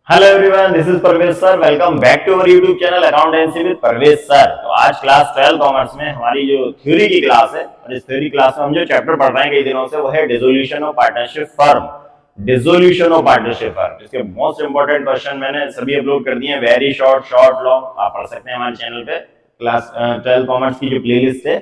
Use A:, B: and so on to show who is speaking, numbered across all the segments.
A: Hello everyone, this is Parvez sir. Welcome back to our YouTube channel accountancy with Parvez sir. तो आज class 12 commerce में हमारी जो theory की क्लास है, और इस थ्योरी क्लास में हम जो चैप्टर पढ़ रहे हैं कई दिनों से, वो है dissolution of partnership firm. Dissolution of partnership firm, इसके मोस्ट इंपोर्टेंट क्वेश्चन मैंने सभी अपलोड कर दिए हैं। वेरी शॉर्ट, शॉर्ट, लॉन्ग, आप पढ़ सकते हैं हमारे चैनल पे। क्लास 12 कॉमर्स की जो प्लेलिस्ट है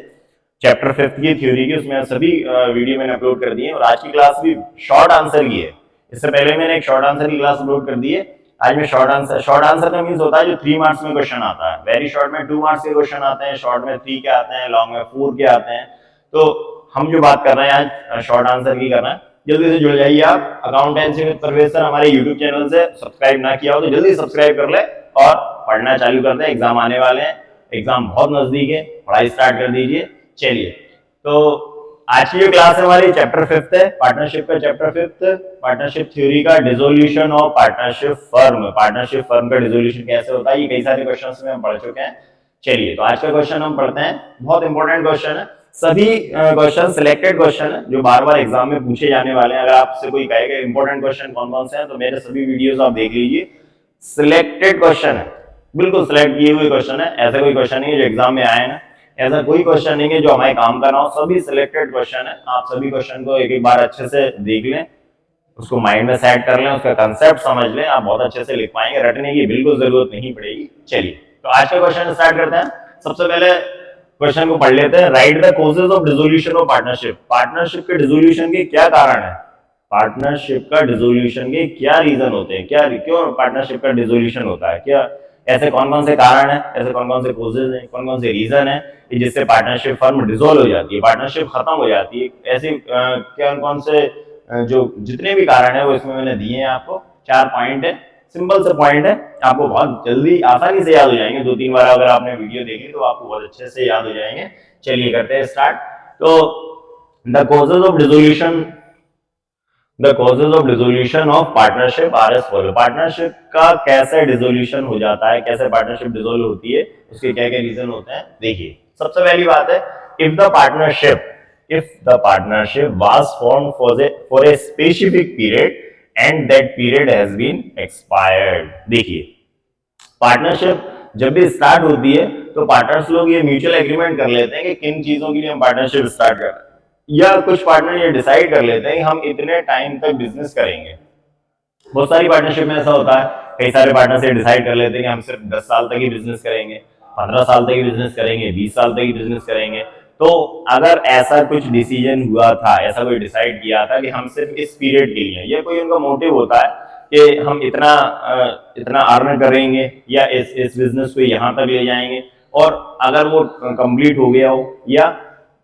A: चैप्टर 5 की थ्योरी की, उसमें सभी वीडियो मैंने अपलोड कर दिए हैं। और आज की क्लास भी शॉर्ट आंसर की है। इससे पहले मैंने एक शॉर्ट आंसर की क्लास अपलोड कर दी है। आज में शॉर्ट आंसर का मींस होता है जो 3 मार्क्स में क्वेश्चन आता है। वेरी शॉर्ट में 2 मार्क्स के क्वेश्चन आते हैं, शॉर्ट में 3 के आते हैं, लॉन्ग में 4 के आते हैं। तो हम जो बात कर रहे हैं आज शॉर्ट आंसर की कर रहे हैं। जल्दी से जुड़ जाइए आप अकाउंटेंसी विद परवेज सर हमारे यूट्यूब चैनल से। सब्सक्राइब ना किया हो तो जल्दी सब्सक्राइब कर ले और पढ़ना चालू कर दे। एग्जाम आने वाले हैं, एग्जाम बहुत नजदीक है, पढ़ाई स्टार्ट कर दीजिए। चलिए, तो आज की जो क्लास है हमारी चैप्टर 5 है, पार्टनरशिप का चैप्टर 5, पार्टनरशिप थ्योरी का dissolution of partnership firm. Partnership firm का डिसोल्यूशन कैसे होता है, ये कई सारे क्वेश्चंस में हम पढ़ चुके हैं। चलिए, तो आज का क्वेश्चन हम पढ़ते हैं। बहुत इंपॉर्टेंट क्वेश्चन है। सभी क्वेश्चन सिलेक्टेड क्वेश्चन है जो बार बार एग्जाम में पूछे जाने वाले हैं। अगर आपसे कोई कहेगा इंपॉर्टेंट क्वेश्चन कौन कौन से हैं, तो मेरे सभी वीडियोस आप देख लीजिए। सिलेक्टेड क्वेश्चन है, बिल्कुल सिलेक्ट किए हुए क्वेश्चन है। ऐसा कोई क्वेश्चन नहीं है जो एग्जाम में आए ना, ऐसा कोई क्वेश्चन नहीं है जो हमारे काम का ना हो। सभी सिलेक्टेड क्वेश्चन है। आप सभी क्वेश्चन को एक एक बार अच्छे से देख लें, उसको माइंड में सेट कर लें, उसका कंसेप्ट समझ लें, आप बहुत अच्छे से लिख पाएंगे। रटने की बिल्कुल जरूरत नहीं पड़ेगी। चलिए, तो आज का क्वेश्चन स्टार्ट करते हैं। सबसे पहले क्वेश्चन को पढ़ लेते हैं। Right the causes of dissolution of partnership. Partnership के डिसोल्यूशन के क्या कारण है? पार्टनरशिप का डिसोल्यूशन के क्या रीजन होते हैं? क्या क्यों पार्टनरशिप का डिसोल्यूशन होता है? क्या ऐसे कौन कौन से कारण है, ऐसे कौन कौन से कोजेज हैं, कौन कौन से रीजन है कि जिससे पार्टनरशिप फर्म डिसोल्व हो जाती है, पार्टनरशिप खत्म हो जाती है? ऐसे कौन कौन से जो जितने भी कारण है वो इसमें मैंने दिए हैं आपको। 4 पॉइंट है, सिंपल से पॉइंट है, आपको बहुत जल्दी आसानी से याद हो जाएंगे। 2-3 बार अगर आपने वीडियो देखी तो आपको बहुत अच्छे से याद हो जाएंगे। चलिए करते हैं स्टार्ट। तो the causes of dissolution, the causes of dissolution of partnership R S follow. Partnership का कैसे डिसोल्यूशन हो जाता है, कैसे पार्टनरशिप डिसोल्व होती है, उसके क्या क्या रीजन होते हैं देखिए। सबसे पहली बात है, if the partnership was formed for a specific period and that period has been expired। देखिए, पार्टनरशिप जब भी स्टार्ट होती है तो पार्टनर्स लोग ये म्यूचुअल एग्रीमेंट कर लेते हैं कि किन चीजों के लिए हम पार्टनरशिप स्टार्ट कर रहे हैं, या कुछ पार्टनर ये डिसाइड कर लेते हैं कि हम इतने टाइम तक बिजनेस करेंगे। बहुत सारी पार्टनरशिप में ऐसा होता है, कई सारे पार्टनर से डिसाइड कर लेते हैं कि हम सिर्फ 10 साल तक ही बिजनेस करेंगे, 15 साल तक ही बिजनेस करेंगे, 20 साल तक ही बिजनेस करेंगे। तो अगर ऐसा कुछ डिसीजन हुआ था, ऐसा कोई डिसाइड किया था कि हम सिर्फ इस पीरियड के लिए, या कोई उनका मोटिव होता है कि हम इतना इतना अर्न करेंगे या इस बिजनेस को यहाँ तक ले जाएंगे, और अगर वो कंप्लीट हो गया हो, या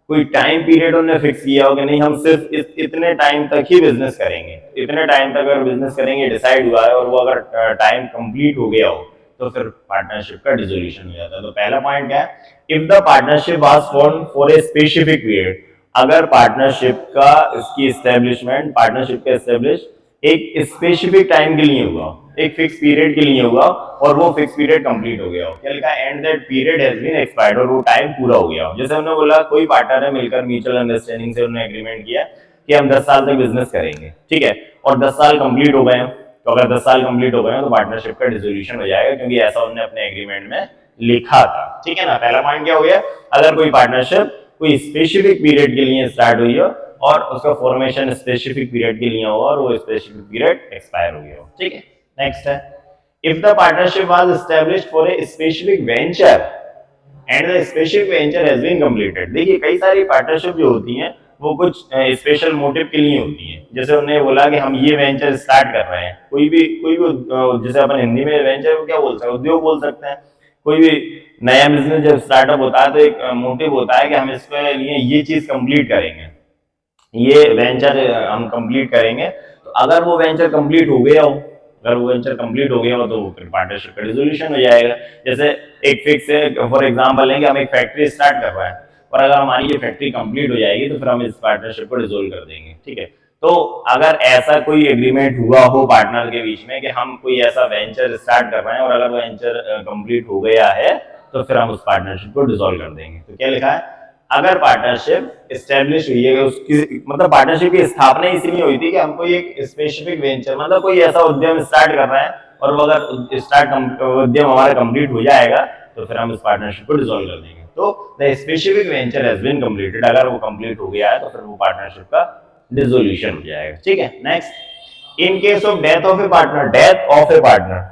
A: कोई टाइम पीरियड उन्होंने फिक्स किया हो कि नहीं हम सिर्फ इतने टाइम तक ही बिजनेस करेंगे, इतने टाइम तक अगर बिजनेस करेंगे डिसाइड हुआ है, और वो अगर टाइम कंप्लीट हो गया हो, तो फिर पार्टनरशिप का डिसोल्यूशन हो जाता है। तो पहला पॉइंट क्या है? If the partnership was formed for a specific period. अगर पार्टनरशिप का इसकी एस्टेब्लिशमेंट, पार्टनरशिप का एस्टेब्लिश एक स्पेसिफिक टाइम के लिए हुआ, एक फिक्स पीरियड के लिए हुआ, और वो फिक्स पीरियड कंप्लीट हो गया हो। क्या लिखा है? And that period has been expired, और वो टाइम पूरा हो गया हो। जैसे हमने बोला, कोई पार्टनर है, मिलकर म्यूचुअल अंडरस्टैंडिंग से उन्होंने एग्रीमेंट किया कि हम 10 साल तक बिजनेस करेंगे, ठीक है, और 10 साल कंप्लीट हो गए हैं। तो अगर 10 साल कंप्लीट हो गए तो पार्टनरशिप का डिसोल्यूशन हो जाएगा, क्योंकि ऐसा उन्होंने अपने एग्रीमेंट में लिखा था, ठीक है ना। पहला पॉइंट क्या हो गया? अगर कोई पार्टनरशिप कोई स्पेसिफिक पीरियड के लिए स्टार्ट हुई हो, और उसका फॉर्मेशन स्पेसिफिक पीरियड के लिए हो, और वो स्पेसिफिक पीरियड एक्सपायर हो गया हो, ठीक है। नेक्स्ट है, if the partnership was established for a specific venture and the specific venture has been completed. देखिए, कई सारी पार्टनरशिप जो होती हैं वो कुछ स्पेशल मोटिव के लिए होती हैं। जैसे उन्होंने बोला कि हम ये वेंचर स्टार्ट कर रहे हैं, कोई भी जैसे अपन हिंदी में वेंचर को क्या बोल सकते हैं, उद्योग बोल सकते हैं। कोई भी नया बिजनेस जब स्टार्टअप होता है तो एक मोटिव होता है कि हम इसके लिए ये चीज कंप्लीट करेंगे, ये वेंचर हम कंप्लीट करेंगे। तो अगर वो वेंचर कंप्लीट हो गया हो, अगर वो वेंचर कंप्लीट हो गया हो, तो फिर पार्टनरशिप का डिसोल्यूशन हो जाएगा। जैसे एक फिक्स है, फॉर एग्जांपल लेंगे, हम एक फैक्ट्री स्टार्ट कर रहे हैं, और अगर हमारी ये फैक्ट्री कंप्लीट हो जाएगी तो फिर हम इस पार्टनरशिप को डिसोल्व कर देंगे, ठीक है। तो अगर ऐसा कोई एग्रीमेंट हुआ हो पार्टनर के बीच में कि हम कोई ऐसा वेंचर स्टार्ट कर रहे हैं, और अगर वो वेंचर कंप्लीट हो गया है, तो फिर हम उस पार्टनरशिप को डिसोल्व कर देंगे। तो क्या लिखा है? अगर पार्टनरशिप एस्टेब्लिश हुई है, उसकी मतलब पार्टनरशिप की स्थापना इसलिए हुई थी कि हम कोई एक स्पेसिफिक वेंचर, मतलब कोई ऐसा उद्यम स्टार्ट कर रहे हैं और वो अगर उद्यम हमारा कंप्लीट हो जाएगा तो फिर हम इस पार्टनरशिप को डिसॉल्व कर देंगे। तो the specific venture has been completed, अगर वो कंप्लीट हो गया है तो फिर वो पार्टनरशिप का डिसोल्यूशन हो जाएगा। ठीक है, next, in case of death of A partner, death of A partner,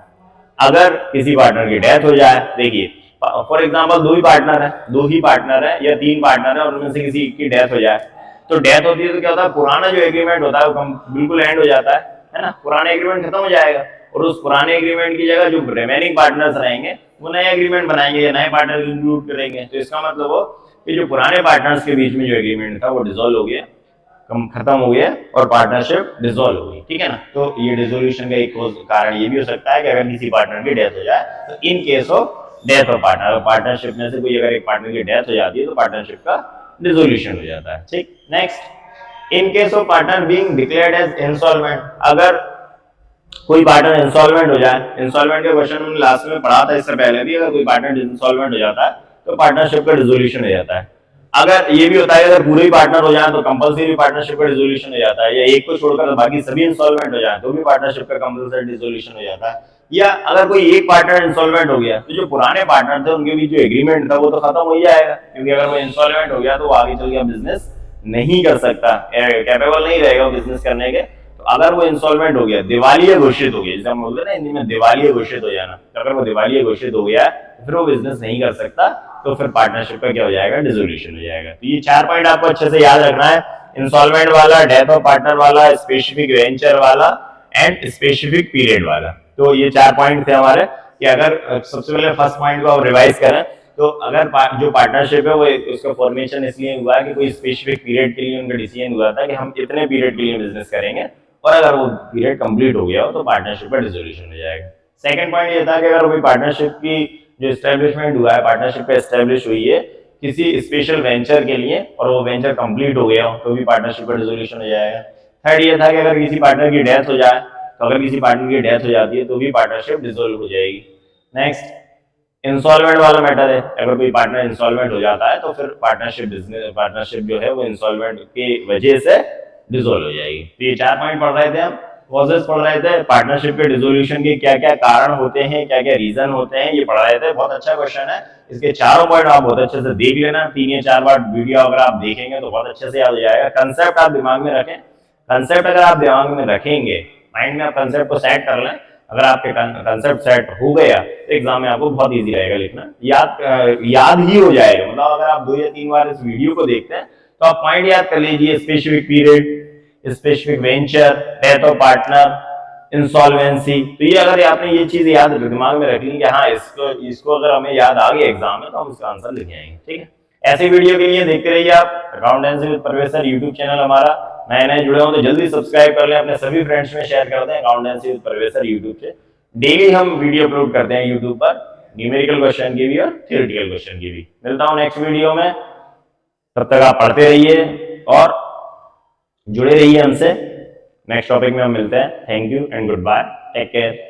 A: अगर किसी पार्टनर की डेथ हो जाए, देखिए फॉर एग्जांपल दो ही पार्टनर है या तीन पार्टनर है और उनमें से किसी की डेथ हो जाए, तो डेथ होती है तो क्या होता है, पुराना जो एग्रीमेंट होता है वो बिल्कुल एंड हो जाता है ना, पुराना एग्रीमेंट खत्म हो जाएगा और उस पुराने एग्रीमेंट की जगह जो रिमेनिंग पार्टनर्स रहेंगे वो नए एग्रीमेंट बनाएंगे या नए पार्टनर इंक्लूड करेंगे। तो इसका मतलब हो कि जो पुराने पार्टनर्स के बीच में जो एग्रीमेंट था वो डिसॉल्व हो गया, खत्म हो गया और पार्टनरशिप डिसॉल्व हो गई। ठीक है ना, तो ये डिसोल्यूशन का एक कारण ये भी हो सकता है कि अगर किसी पार्टनर की डेथ हो जाए तो इन case of death of partner, partnership में से कोई अगर एक पार्टनर की डेथ हो जाती है तो पार्टनरशिप का डिसोल्यूशन हो जाता है। ठीक, next, in case of partner being declared as insolvent, अगर कोई पार्टनर इंसॉल्वेंट हो जाए, इंसॉल्वेंट के क्वेश्चन हमने लास्ट में पढ़ा था इससे पहले भी, अगर कोई पार्टनर इंसॉल्वेंट हो जाता है तो पार्टनरशिप का डिसोल्यूशन हो जाता है। अगर ये भी होता है अगर पूरे ही पार्टनर हो जाए तो कंपलसरी पार्टनरशिप का डिसोल्यूशन हो जाता है, या एक को छोड़कर बाकी सभी इंसॉल्वेंट हो जाए तो भी पार्टनरशिप का कंपलसरी डिसोल्यूशन हो जाता है। या अगर कोई एक पार्टनर इंसॉल्वेंट हो गया तो जो पुराने पार्टनर थे उनके बीच जो एग्रीमेंट था वो तो खत्म हो जाएगा, क्योंकि अगर वो इंसॉल्वेंट हो गया तो वो आगे चल के बिजनेस नहीं कर सकता, कैपेबल नहीं रहेगा बिजनेस करने के। तो अगर वो इंसॉल्वेंट हो गया, दिवालिया घोषित हो गया, जैसे हम बोलते हैं ना हिंदी में दिवालिया घोषित हो जाना, तो अगर वो दिवालिया घोषित हो गया तो फिर वो बिजनेस नहीं कर सकता, तो फिर पार्टनरशिप का क्या हो जाएगा, डिसोल्यूशन हो जाएगा। तो ये 4 पॉइंट आपको अच्छे से याद रखना है, इंसॉल्वेंट वाला, डेथ ऑफ पार्टनर वाला, स्पेसिफिक वेंचर वाला एंड स्पेसिफिक पीरियड वाला। तो ये 4 पॉइंट थे हमारे, कि अगर सबसे पहले फर्स्ट पॉइंट को आप रिवाइज करें तो अगर जो पार्टनरशिप है वो उसका फॉर्मेशन इसलिए हुआ है कि कोई स्पेसिफिक पीरियड के लिए उनका डिसीजन हुआ था कि हम इतने पीरियड के लिए बिजनेस करेंगे, और अगर वो पीरियड कंप्लीट हो गया हो तो पार्टनरशिप का डिसोल्यूशन हो जाएगा। सेकंड पॉइंट ये था कि अगर कोई पार्टनरशिप की जो एस्टेब्लिशमेंट हुआ है, पार्टनरशिप पे एस्टेब्लिश हुई है किसी स्पेशल वेंचर के लिए और वो वेंचर कंप्लीट हो गया हो तो भी पार्टनरशिप का डिसोल्यूशन हो जाएगा। थर्ड ये था कि अगर किसी पार्टनर की डेथ हो जाए, तो अगर किसी पार्टनर की डेथ हो जाती है तो भी पार्टनरशिप डिसोल्व हो जाएगी। नेक्स्ट, इंसॉल्वेंट वाला मैटर है, अगर कोई पार्टनर इंसॉल्वेंट हो जाता है तो फिर पार्टनरशिप जो है वो इंसॉल्वेंट की वजह से डिसॉल्व हो जाएगी। तो ये 4 पॉइंट पढ़ रहे थे हम, कॉजेस पढ़ रहे थे, पार्टनरशिप के डिसोल्यूशन के क्या क्या कारण होते हैं, क्या क्या रीजन होते हैं, ये पढ़ रहे थे। बहुत अच्छा क्वेश्चन है, इसके चारों पॉइंट आप बहुत अच्छे से देख लेना, 3 या 4 बार वीडियो अगर आप देखेंगे तो बहुत अच्छे से याद हो जाएगा। कंसेप्ट आप दिमाग में रखें, कंसेप्ट अगर आप दिमाग में रखेंगे, माइंड में आप कंसेप्ट को सेट कर लें, अगर आपके कंसेप्ट सेट हो गया तो एग्जाम में आपको बहुत इजी रहेगा लिखना, याद ही हो जाएगा। मतलब अगर आप 2 या 3 बार इस वीडियो को देखते हैं तो आप पॉइंट याद कर लीजिए, specific period, specific venture, death of partner, insolvency. तो ये अगर आपने ये चीज याद दिमाग में रख ली कि हाँ इसको अगर हमें याद आ गया एग्जाम में तो हम उसका आंसर लिख आएंगे। ठीक है, ऐसे वीडियो के लिए देखते रहिए आप अकाउंटेंसी विद प्रवेश सर यूट्यूब चैनल हमारा। नए नए जुड़े हो तो जल्दी सब्सक्राइब कर लें, अपने सभी फ्रेंड्स में शेयर कर दें अकाउंटेंसी विद प्रवेश सर यूट्यूब से। डेली हम वीडियो अपलोड करते हैं यूट्यूब पर, न्यूमेरिकल क्वेश्चन की भी और थ्योरेटिकल क्वेश्चन की भी। मिलता हूं नेक्स्ट वीडियो में, तब तक आप पढ़ते रहिए और जुड़े रहिए हमसे। नेक्स्ट टॉपिक में हम मिलते हैं। Thank you and goodbye, take care.